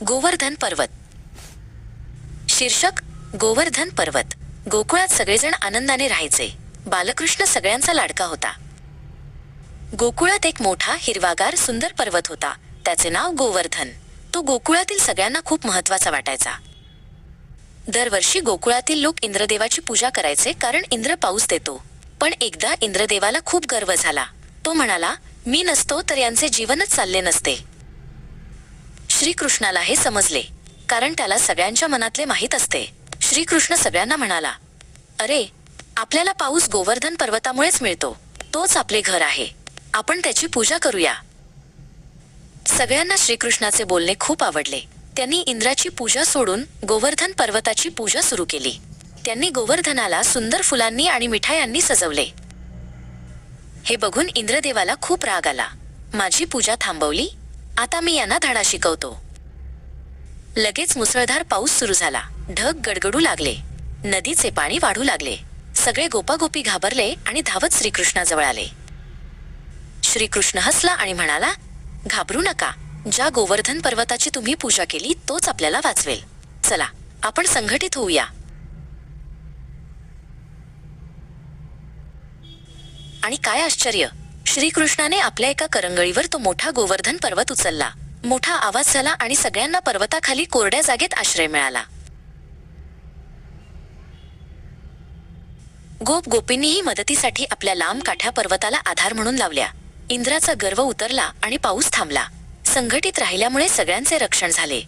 गोवर्धन पर्वत. शीर्षक गोवर्धन पर्वत. गोकुळात सगळेजण आनंदाने राहायचे. बालकृष्ण सगळ्यांचा लाडका होता. गोकुळात एक मोठा हिरवागार सुंदर पर्वत होता. त्याचे नाव गोवर्धन. तो गोकुळातील सगळ्यांना खूप महत्त्वाचा वाटायचा. दरवर्षी गोकुळातील लोक इंद्रदेवाची पूजा करायचे, कारण इंद्र पाऊस देतो. पण एकदा इंद्रदेवाला खूप गर्व झाला. तो म्हणाला, मी नसतो तर यांचे जीवनच चालले नसते. श्रीकृष्णाला हे समजले, कारण त्याला सगळ्यांच्या मनातले माहीत असते. श्रीकृष्ण सगळ्यांना म्हणाला, अरे, आपल्याला पाऊस गोवर्धन पर्वतामुळेच मिळतो. तोच आपले घर आहे. आपण त्याची पूजा करूया. सगळ्यांना श्रीकृष्णाचे बोलणे खूप आवडले. त्यांनी इंद्राची पूजा सोडून गोवर्धन पर्वताची पूजा सुरू केली. त्यांनी गोवर्धनाला सुंदर फुलांनी आणि मिठायांनी सजवले. हे बघून इंद्रदेवाला खूप राग आला. माझी पूजा थांबवली, आता मी यांना धडा शिकवतो. लगेच मुसळधार पाऊस सुरू झाला. ढग गडगडू लागले. नदीचे पाणी वाढू लागले. सगळे गोपागोपी घाबरले आणि धावत श्रीकृष्णाजवळ आले. श्रीकृष्ण हसला आणि म्हणाला, घाबरू नका. ज्या गोवर्धन पर्वताची तुम्ही पूजा केली तोच आपल्याला वाचवेल. चला, आपण संघटित होऊया. आणि काय आश्चर्य, श्रीकृष्णाने आपल्या एका करंगळीवर तो मोठा गोवर्धन पर्वत उचलला. मोठा आवाज झाला आणि सगळ्यांना पर्वताखाली कोरड्या जागेत आश्रय मिळाला. गोपींनीही मदतीसाठी आपल्या लांब काठ्या पर्वताला आधार म्हणून लावल्या. इंद्राचा गर्व उतरला आणि पाऊस थांबला. संघटित राहिल्यामुळे सगळ्यांचे रक्षण झाले.